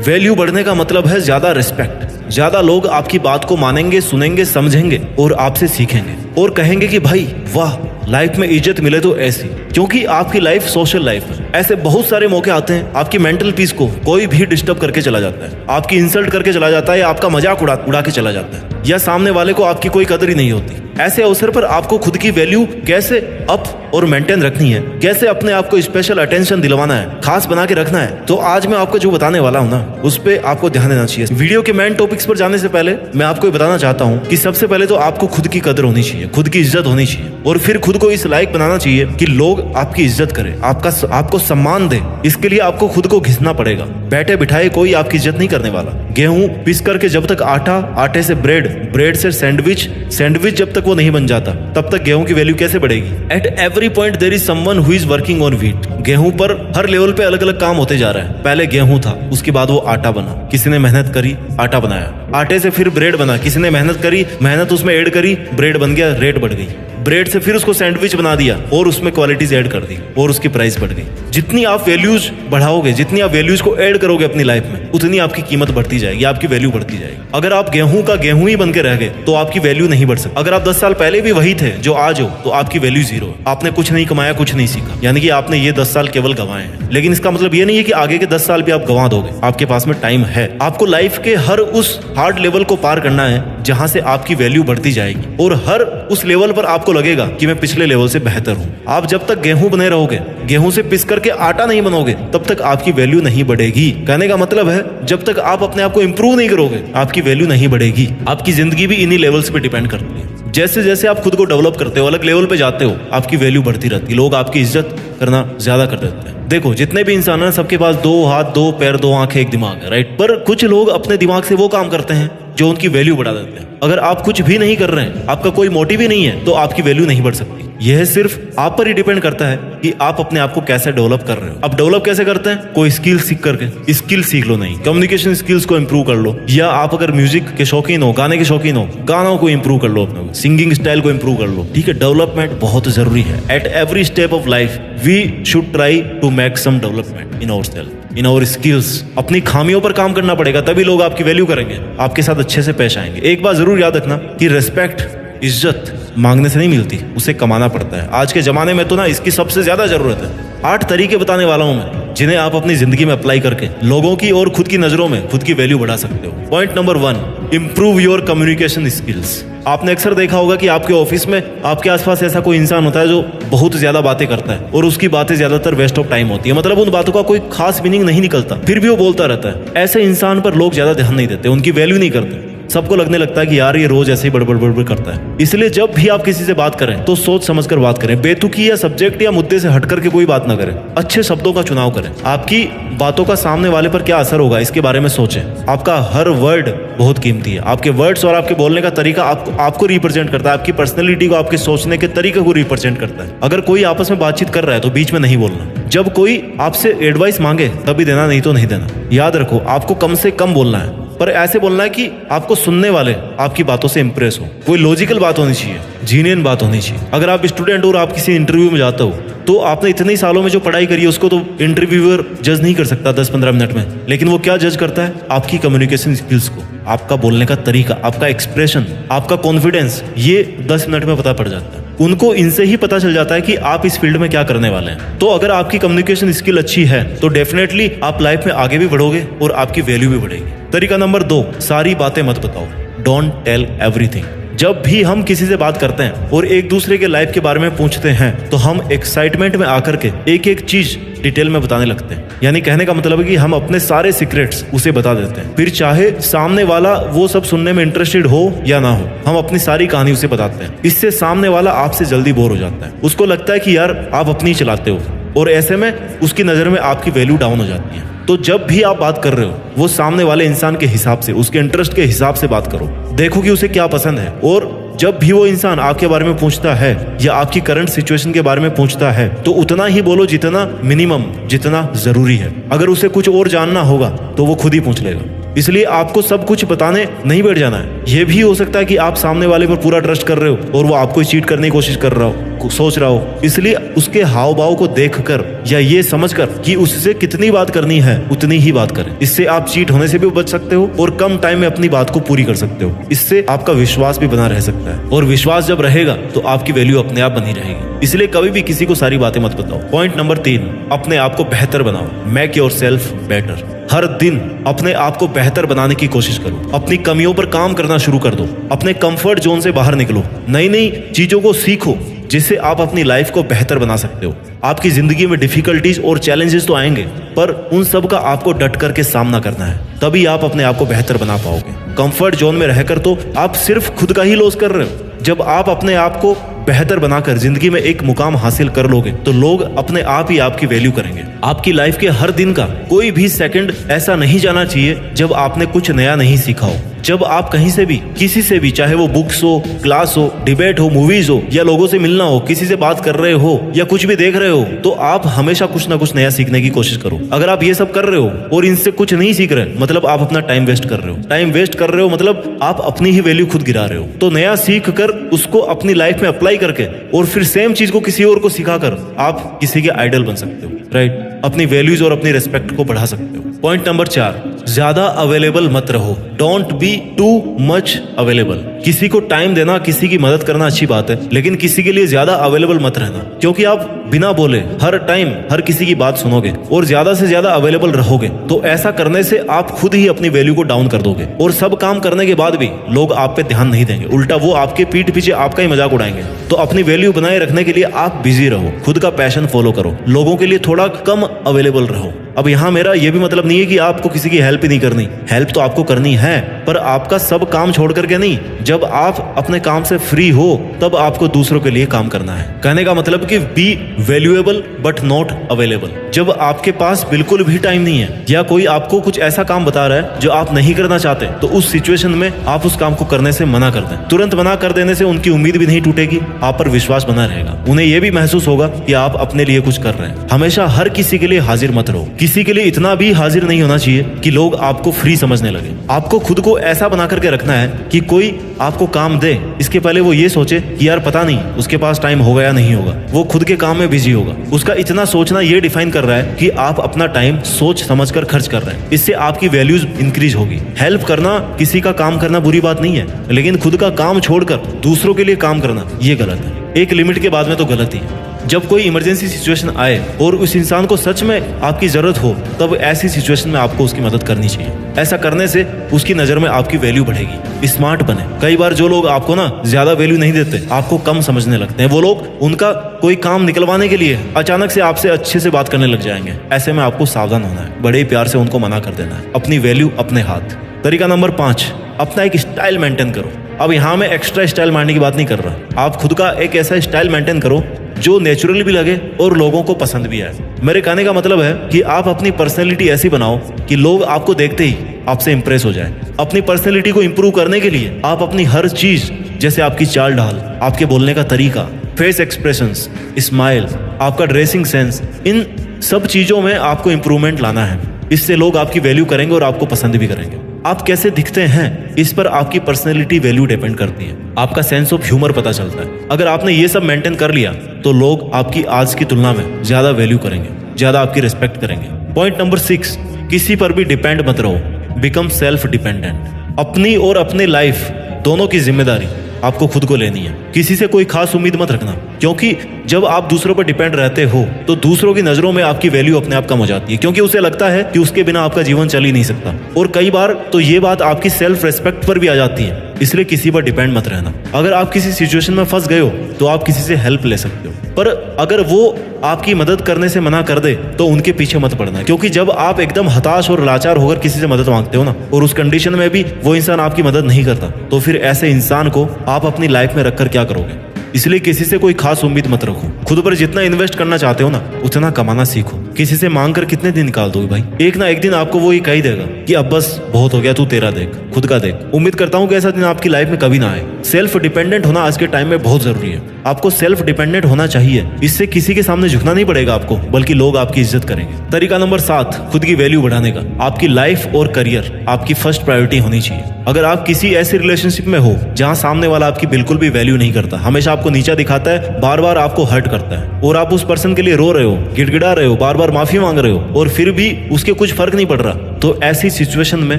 Value बढ़ने का मतलब है ज्यादा रिस्पेक्ट। ज्यादा लोग आपकी बात को मानेंगे, सुनेंगे, समझेंगे और आपसे सीखेंगे और कहेंगे कि भाई वाह, लाइफ में इज्जत मिले तो ऐसी, क्योंकि आपकी लाइफ सोशल लाइफ है। ऐसे बहुत सारे मौके आते हैं आपकी मेंटल पीस को कोई भी डिस्टर्ब करके चला जाता है, आपकी इंसल्ट करके चला जाता है, या आपका मजाक उड़ा के चला जाता है, या सामने वाले को आपकी कोई कदर ही नहीं होती। ऐसे अवसर पर आपको खुद की वैल्यू कैसे अप और मेंटेन रखनी है, कैसे अपने आप को स्पेशल अटेंशन दिलवाना है, खास बना के रखना है, तो आज मैं आपको जो बताने वाला हूँ ना, उस पर आपको ध्यान देना चाहिए। वीडियो के मेन टॉपिक्स पर जाने से पहले मैं आपको ये बताना चाहता हूँ कि सबसे पहले तो आपको खुद की कदर होनी चाहिए, खुद की इज्जत होनी चाहिए, और फिर खुद को इस लायक बनाना चाहिए कि लोग आपकी इज्जत करें, आपको सम्मान दे। इसके लिए आपको खुद को घिसना पड़ेगा। बैठे बिठाए कोई आपकी इज्जत नहीं करने वाला। गेहूं पिस करके जब तक आटा, आटे से ब्रेड, ब्रेड से सैंडविच, सैंडविच जब तक वो नहीं बन जाता तब तक गेहूं की वैल्यू कैसे बढ़ेगी। At every point there is someone who is working on wheat. गेहूं पर हर लेवल पे अलग अलग काम होते जा रहा है। पहले गेहूं था, उसके बाद वो आटा बना, किसी ने मेहनत करी, आटा बनाया। आटे से फिर ब्रेड बना, किसी ने मेहनत करी, मेहनत उसमें ऐड करी, ब्रेड बन गया, रेट बढ़ गई। ब्रेड से फिर उसको सैंडविच बना दिया और उसमें क्वालिटीज ऐड कर दी और उसकी प्राइस बढ़ गई। जितनी आप वैल्यूज बढ़ाओगे, जितनी आप वैल्यूज को ऐड करोगे अपनी लाइफ में, उतनी आपकी कीमत बढ़ती जाएगी, आपकी वैल्यू बढ़ती जाएगी। अगर आप गेहूं का गेहूं ही बन के रह गए तो आपकी वैल्यू नहीं बढ़ सकती। अगर आप 10 साल पहले भी वही थे जो आज हो, तो आपकी वैल्यू जीरो है। आपने कुछ नहीं कमाया, कुछ नहीं सीखा, यानी कि आपने ये 10 साल केवल गंवाए हैं। लेकिन इसका मतलब ये नहीं है कि आगे के 10 साल भी आप गंवा दोगे। आपके पास में टाइम है। आपको लाइफ के हर उस हार्ड लेवल को पार करना है जहां से आपकी वैल्यू बढ़ती जाएगी, और हर उस लेवल पर आपको लगेगा कि मैं पिछले लेवल से बेहतर हूं। आप जब तक गेहूं बने रहोगे, गेहूं से पिस करके आटा नहीं बनोगे, तब तक आपकी वैल्यू नहीं बढ़ेगी। कहने का मतलब है, जब तक आप अपने आप को इंप्रूव नहीं करोगे, आपकी वैल्यू नहीं बढ़ेगी। आपकी जिंदगी भी इन्हीं लेवल्स पे डिपेंड करती है। जैसे जैसे आप खुद को डेवलप करते हो, अलग लेवल पे जाते हो, आपकी वैल्यू बढ़ती रहती है। लोग आपकी इज्जत करना ज्यादा कर देते हैं। देखो, जितने भी इंसान हैं, सबके पास 2 हाथ, 2 पैर, 2 आंखें, 1 दिमाग है, राइट। पर कुछ लोग अपने दिमाग से वो काम करते हैं जो उनकी वैल्यू बढ़ा देते हैं। अगर आप कुछ भी नहीं कर रहे हैं, आपका कोई मोटिव ही नहीं है, तो आपकी वैल्यू नहीं बढ़ सकती। यह सिर्फ आप पर ही डिपेंड करता है कि आप अपने आप को कैसे डेवलप कर रहे हो। आप डेवलप कैसे करते हैं? कोई स्किल सीख करके। स्किल सीख लो, नहीं, कम्युनिकेशन स्किल्स को इंप्रूव कर लो, या आप अगर म्यूजिक के शौकीन हो, गाने के शौकीन हो, गानों को इंप्रूव कर लो, अपने सिंगिंग स्टाइल को इंप्रूव कर लो। ठीक है, डेवलपमेंट बहुत जरूरी है। At every step of life we should try to make some development in ourselves, in our skills. अपनी खामियों पर काम करना पड़ेगा, तभी लोग आपकी वैल्यू करेंगे, आपके साथ अच्छे से पेश आएंगे। एक बात जरूर याद रखना कि रिस्पेक्ट, इज्जत मांगने से नहीं मिलती, उसे कमाना पड़ता है। आज के जमाने में तो ना इसकी सबसे ज्यादा जरूरत है। 8 तरीके बताने वाला हूं मैं, जिन्हें आप अपनी जिंदगी में अप्लाई करके लोगों की और खुद की नजरों में खुद की वैल्यू बढ़ा सकते हो। Point number 1, improve your communication skills. आपने अक्सर देखा होगा कि आपके ऑफिस में आपके आसपास ऐसा कोई इंसान होता है जो बहुत ज्यादा बातें करता है, और उसकी बातें ज्यादातर वेस्ट ऑफ टाइम होती है। मतलब उन बातों का कोई खास मीनिंग नहीं निकलता, फिर भी वो बोलता रहता है। ऐसे इंसान पर लोग ज्यादा ध्यान नहीं देते, उनकी वैल्यू नहीं करते। सबको लगने लगता है कि यार ये रोज ऐसे ही बड़बड़ करता है। इसलिए जब भी आप किसी से बात करें तो सोच समझ कर बात करें। बेतुकी या सब्जेक्ट या मुद्दे से हट करके कोई बात ना करें। अच्छे शब्दों का चुनाव करें। आपकी बातों का सामने वाले पर क्या असर होगा, इसके बारे में सोचें। आपका हर वर्ड बहुत कीमती है। आपके वर्ड्स और आपके बोलने का तरीका आपको रिप्रेजेंट करता है, आपकी पर्सनैलिटी को, आपके सोचने के तरीके को रिप्रेजेंट करता है। अगर कोई आपस में बातचीत कर रहा है तो बीच में नहीं बोलना। जब कोई आपसे एडवाइस मांगे तभी देना, नहीं तो नहीं देना। याद रखो, आपको कम से कम बोलना है, पर ऐसे बोलना है कि आपको सुनने वाले आपकी बातों से इंप्रेस हो। कोई लॉजिकल बात होनी चाहिए, जीनियन बात होनी चाहिए। अगर आप स्टूडेंट और आप किसी इंटरव्यू में जाते हो, तो आपने इतने सालों में जो पढ़ाई करी है उसको तो इंटरव्यूअर जज नहीं कर सकता 10-15 मिनट में, लेकिन वो क्या जज करता है? आपकी कम्युनिकेशन स्किल्स को, आपका बोलने का तरीका, आपका एक्सप्रेशन, आपका कॉन्फिडेंस। ये 10 मिनट में पता पड़ जाता है। उनको इनसे ही पता चल जाता है कि आप इस फील्ड में क्या करने वाले हैं। तो अगर आपकी कम्युनिकेशन स्किल अच्छी है तो डेफिनेटली आप लाइफ में आगे भी बढ़ोगे और आपकी वैल्यू भी बढ़ेगी। तरीका नंबर 2, सारी बातें मत बताओ। Don't tell everything. जब भी हम किसी से बात करते हैं और एक दूसरे के लाइफ के बारे में पूछते हैं, तो हम एक्साइटमेंट में आकर के एक एक चीज डिटेल में बताने लगते हैं। यानी कहने का मतलब है कि हम अपने सारे सीक्रेट्स उसे बता देते हैं। फिर चाहे सामने वाला वो सब सुनने में इंटरेस्टेड हो या ना हो, हम अपनी सारी कहानी उसे बताते हैं। इससे सामने वाला आपसे जल्दी बोर हो जाता है। उसको लगता है कि यार आप अपनी चलाते हो, और ऐसे में उसकी नजर में आपकी वैल्यू डाउन हो जाती है। तो जब भी आप बात कर रहे हो, वो सामने वाले इंसान के हिसाब से, उसके इंटरेस्ट के हिसाब से बात करो। देखो कि उसे क्या पसंद है, और जब भी वो इंसान आपके बारे में पूछता है या आपकी करंट सिचुएशन के बारे में पूछता है, तो उतना ही बोलो जितना मिनिमम, जितना जरूरी है। अगर उसे कुछ और जानना होगा तो वो खुद ही पूछ लेगा। इसलिए आपको सब कुछ बताने नहीं बैठ जाना है। यह भी हो सकता है कि आप सामने वाले पर पूरा ट्रस्ट कर रहे हो और वो आपको चीट करने की कोशिश कर रहा हो, सोच रहा हो। इसलिए उसके हाव भाव को देखकर या ये समझकर कि उससे कितनी बात करनी है उतनी ही बात करें। इससे आप चीट होने से भी बच सकते हो और कम टाइम में अपनी बात को पूरी कर सकते हो। इससे आपका विश्वास भी बना रह सकता है और विश्वास जब रहेगा तो आपकी वैल्यू अपने आप बनी रहेगी। इसलिए कभी भी किसी को सारी बातें मत बताओ। पॉइंट नंबर 3, अपने आप को बेहतर बनाओ। Make yourself better. हर दिन अपने आप को बेहतर बनाने की कोशिश करो। अपनी कमियों पर काम करना शुरू कर दो। अपने कंफर्ट जोन से बाहर निकलो। नई नई चीजों को सीखो जिससे आप अपनी लाइफ को बेहतर बना सकते हो। आपकी जिंदगी में डिफिकल्टीज और चैलेंजेस तो आएंगे, पर उन सब का आपको डट करके सामना करना है, तभी आप अपने आप को बेहतर बना पाओगे। कंफर्ट जोन में रहकर तो आप सिर्फ खुद का ही लॉस कर रहे हो। जब आप अपने आप को बेहतर बनाकर जिंदगी में एक मुकाम हासिल कर लोगे तो लोग अपने आप ही आपकी वैल्यू करेंगे। आपकी लाइफ के हर दिन का कोई भी सेकंड ऐसा नहीं जाना चाहिए जब आपने कुछ नया नहीं सीखा हो। जब आप कहीं से भी किसी से भी, चाहे वो बुक्स हो, क्लास हो, डिबेट हो, मूवीज हो या लोगों से मिलना हो, किसी से बात कर रहे हो या कुछ भी देख रहे हो, तो आप हमेशा कुछ ना कुछ नया सीखने की कोशिश करो। अगर आप ये सब कर रहे हो और इनसे कुछ नहीं सीख रहे, मतलब आप अपना टाइम वेस्ट कर रहे हो। टाइम वेस्ट कर रहे हो मतलब आप अपनी ही वैल्यू खुद गिरा रहे हो। तो नया सीख कर उसको अपनी लाइफ में अप्लाई करके और फिर सेम चीज को किसी और को सिखाकर आप किसी के आइडल बन सकते हो, राइट? अपनी वैल्यूज और अपनी रिस्पेक्ट को बढ़ा सकते हो। पॉइंट नंबर 4, ज्यादा अवेलेबल मत रहो। Don't be too much available. किसी को टाइम देना, किसी की मदद करना अच्छी बात है, लेकिन किसी के लिए ज्यादा अवेलेबल मत रहना, क्योंकि आप बिना बोले हर टाइम हर किसी की बात सुनोगे और ज्यादा से ज्यादा अवेलेबल रहोगे तो ऐसा करने से आप खुद ही अपनी वैल्यू को डाउन कर दोगे और सब काम करने के बाद भी लोग आप पे ध्यान नहीं देंगे। उल्टा वो आपके पीठ पीछे आपका ही मजाक उड़ाएंगे। तो अपनी वैल्यू बनाए रखने के लिए आप बिजी रहो, खुद का पैशन फॉलो करो, लोगों के लिए थोड़ा कम अवेलेबल रहो। अब यहाँ मेरा ये भी मतलब नहीं है कि आपको किसी की हेल्प ही नहीं करनी। हेल्प तो आपको करनी है, पर आपका सब काम छोड़ करके नहीं। जब आप अपने काम से फ्री हो तब आपको दूसरों के लिए काम करना है। कहने का मतलब कि B valuable but not available. जब आपके पास बिल्कुल भी टाइम नहीं है या कोई आपको कुछ ऐसा काम बता रहा है जो आप नहीं करना चाहते, तो उस सिचुएशन में आप उस काम को करने से मना कर दें। तुरंत मना कर देने से उनकी उम्मीद भी नहीं टूटेगी, आप पर विश्वास बना रहेगा। उन्हें यह भी महसूस होगा कि आप अपने लिए कुछ कर रहे हैं। हमेशा हर किसी के लिए हाजिर मत रहो। किसी के लिए इतना भी हाजिर नहीं होना चाहिए कि लोग आपको फ्री समझने लगे। आपको खुद को ऐसा बना करके रखना है कि कोई आपको काम दे, इसके पहले वो ये सोचे कि यार पता नहीं उसके पास टाइम होगा या नहीं होगा, वो खुद के काम में बिजी होगा। उसका इतना सोचना ये डिफाइन कर रहा है कि आप अपना टाइम सोच समझकर खर्च कर रहे हैं। इससे आपकी वैल्यूज इंक्रीज होगी। हेल्प करना, किसी का काम करना बुरी बात नहीं है, लेकिन खुद का काम छोड़कर दूसरों के लिए काम करना ये गलत है। एक लिमिट के बाद में तो गलत ही है। जब कोई इमरजेंसी सिचुएशन आए और उस इंसान को सच में आपकी जरूरत हो, तब ऐसी सिचुएशन में आपको उसकी मदद करनी चाहिए। ऐसा करने से उसकी नजर में आपकी वैल्यू बढ़ेगी। स्मार्ट बने। कई बार जो लोग आपको ना ज्यादा वैल्यू नहीं देते, आपको कम समझने लगते हैं, वो लोग उनका कोई काम निकलवाने के लिए अचानक से आपसे अच्छे से बात करने लग जाएंगे। ऐसे में आपको सावधान होना है, बड़े प्यार से उनको मना कर देना है। अपनी वैल्यू अपने हाथ। तरीका नंबर 5, अपना एक स्टाइल मेंटेन करो। अब यहाँ मैं एक्स्ट्रा स्टाइल मारने की बात नहीं कर रहा। आप खुद का एक ऐसा स्टाइल मेंटेन करो जो नेचुरल भी लगे और लोगों को पसंद भी आए। मेरे कहने का मतलब है कि आप अपनी पर्सनैलिटी ऐसी बनाओ कि लोग आपको देखते ही आपसे इंप्रेस हो जाए। अपनी पर्सनैलिटी को इंप्रूव करने के लिए आप अपनी हर चीज, जैसे आपकी चाल ढाल, आपके बोलने का तरीका, फेस एक्सप्रेशंस, स्माइल, आपका ड्रेसिंग सेंस, इन सब चीजों में आपको इंप्रूवमेंट लाना है। इससे लोग आपकी वैल्यू करेंगे और आपको पसंद भी करेंगे। आप कैसे दिखते हैं इस पर आपकी पर्सनैलिटी वैल्यू डिपेंड करती है। आपका सेंस ऑफ ह्यूमर पता चलता है। अगर आपने ये सब मेंटेन कर लिया तो लोग आपकी आज की तुलना में ज्यादा वैल्यू करेंगे, ज्यादा आपकी रिस्पेक्ट करेंगे। पॉइंट नंबर 6, किसी पर भी डिपेंड मत रहो। Become self dependent. अपनी और अपने लाइफ दोनों की जिम्मेदारी आपको खुद को लेनी है। किसी से कोई खास उम्मीद मत रखना, क्योंकि जब आप दूसरों पर डिपेंड रहते हो तो दूसरों की नजरों में आपकी वैल्यू अपने आप कम हो जाती है, क्योंकि उसे लगता है कि उसके बिना आपका जीवन चल ही नहीं सकता। और कई बार तो ये बात आपकी सेल्फ रेस्पेक्ट पर भी आ जाती है। इसलिए किसी पर डिपेंड मत रहना। अगर आप किसी सिचुएशन में फंस गए हो तो आप किसी से हेल्प ले सकते हो, पर अगर वो आपकी मदद करने से मना कर दे तो उनके पीछे मत पड़ना, क्योंकि जब आप एकदम हताश और लाचार होकर किसी से मदद मांगते हो ना, और उस कंडीशन में भी वो इंसान आपकी मदद नहीं करता, तो फिर ऐसे इंसान को आप अपनी लाइफ में रखकर क्या करोगे। इसलिए किसी से कोई खास उम्मीद मत रखो। खुद पर जितना इन्वेस्ट करना चाहते हो ना, उतना कमाना सीखो। किसी से मांग कर कितने दिन निकाल दोगे भाई? एक ना एक दिन आपको वो ये कह ही देगा कि अब बस बहुत हो गया, तू तेरा देख, खुद का देख। उम्मीद करता हूँ कि ऐसा दिन आपकी लाइफ में कभी ना आए। सेल्फ डिपेंडेंट होना आज के टाइम में बहुत जरूरी है। आपको सेल्फ डिपेंडेंट होना चाहिए। इससे किसी के सामने झुकना नहीं पड़ेगा आपको, बल्कि लोग आपकी इज्जत करेंगे। तरीका नंबर 7, खुद की वैल्यू बढ़ाने का। आपकी लाइफ और करियर आपकी फर्स्ट प्रायोरिटी होनी चाहिए। अगर आप किसी ऐसी रिलेशनशिप में हो जहां सामने वाला आपकी बिल्कुल भी वैल्यू नहीं करता, हमेशा आपको नीचा दिखाता है, बार बार आपको हर्ट करता है, और आप उस पर्सन के लिए रो रहे हो, गिड़गिड़ा रहे हो, बार बार माफी मांग रहे हो, और फिर भी उसके कुछ फर्क नहीं पड़ रहा, तो ऐसी सिचुएशन में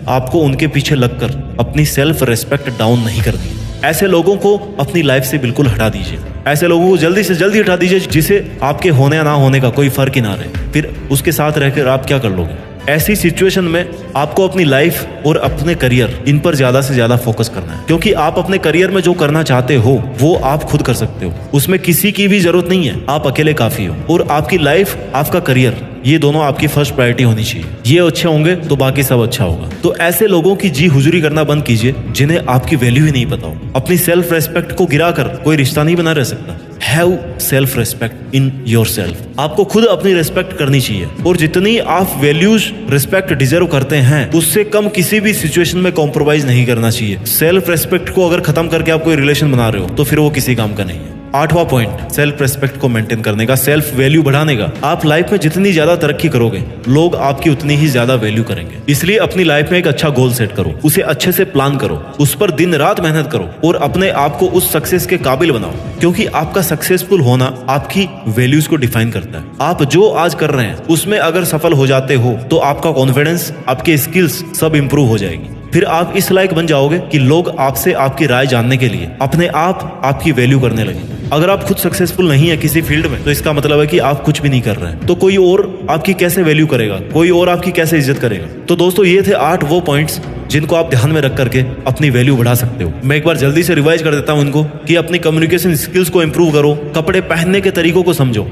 आपको उनके पीछे लगकर अपनी सेल्फ रेस्पेक्ट डाउन नहीं करनी। ऐसे लोगों को अपनी लाइफ से बिल्कुल हटा दीजिए। ऐसे लोगों को जल्दी से जल्दी हटा दीजिए जिसे आपके होने या ना होने का कोई फर्क ही ना रहे। फिर उसके साथ रहकर आप क्या कर लोगे? ऐसी सिचुएशन में आपको अपनी लाइफ और अपने करियर, इन पर ज्यादा से ज्यादा फोकस करना है, क्योंकि आप अपने करियर में जो करना चाहते हो वो आप खुद कर सकते हो। उसमें किसी की भी जरूरत नहीं है, आप अकेले काफी हो। और आपकी लाइफ, आपका करियर, ये दोनों आपकी फर्स्ट प्रायोरिटी होनी चाहिए। ये अच्छे होंगे तो बाकी सब अच्छा होगा। तो ऐसे लोगों की जी हुजूरी करना बंद कीजिए जिन्हें आपकी वैल्यू ही नहीं पता हो। अपनी सेल्फ रेस्पेक्ट को गिराकर कोई रिश्ता नहीं बना रह सकता। Have self respect in your self. आपको खुद अपनी रेस्पेक्ट करनी चाहिए, और जितनी आप वैल्यूज, रिस्पेक्ट डिजर्व करते हैं, उससे कम किसी भी सिचुएशन में कॉम्प्रोमाइज नहीं करना चाहिए। सेल्फ रेस्पेक्ट को अगर खत्म करके आप कोई रिलेशन बना रहे हो तो फिर वो किसी काम का नहीं है। 8वां पॉइंट, सेल्फ रेस्पेक्ट को मेंटेन करने का, सेल्फ वैल्यू बढ़ाने का। आप लाइफ में जितनी ज्यादा तरक्की करोगे, लोग आपकी उतनी ही ज्यादा वैल्यू करेंगे। इसलिए अपनी लाइफ में एक अच्छा गोल सेट करो, उसे अच्छे से प्लान करो, उस पर दिन रात मेहनत करो, और अपने आप को उस सक्सेस के काबिल बनाओ, क्योंकि आपका सक्सेसफुल होना आपकी वैल्यूज को डिफाइन करता है। आप जो आज कर रहे हैं उसमें अगर सफल हो जाते हो तो आपका कॉन्फिडेंस, आपके स्किल्स सब इंप्रूव हो जाएगी। फिर आप इस लायक बन जाओगे कि लोग आपसे आपकी राय जानने के लिए अपने आप आपकी वैल्यू करने लगे। अगर आप खुद सक्सेसफुल नहीं है किसी फील्ड में, तो इसका मतलब है कि आप कुछ भी नहीं कर रहे हैं। तो कोई और आपकी कैसे वैल्यू करेगा, कोई और आपकी कैसे इज्जत करेगा? तो दोस्तों, ये थे 8 वो पॉइंट्स जिनको आप ध्यान में रख करके अपनी वैल्यू बढ़ा सकते हो। मैं एक बार जल्दी से रिवाइज कर देता हूं इनको, कि अपनी कम्युनिकेशन स्किल्स को इंप्रूव करो, कपड़े पहनने के तरीकों को समझो।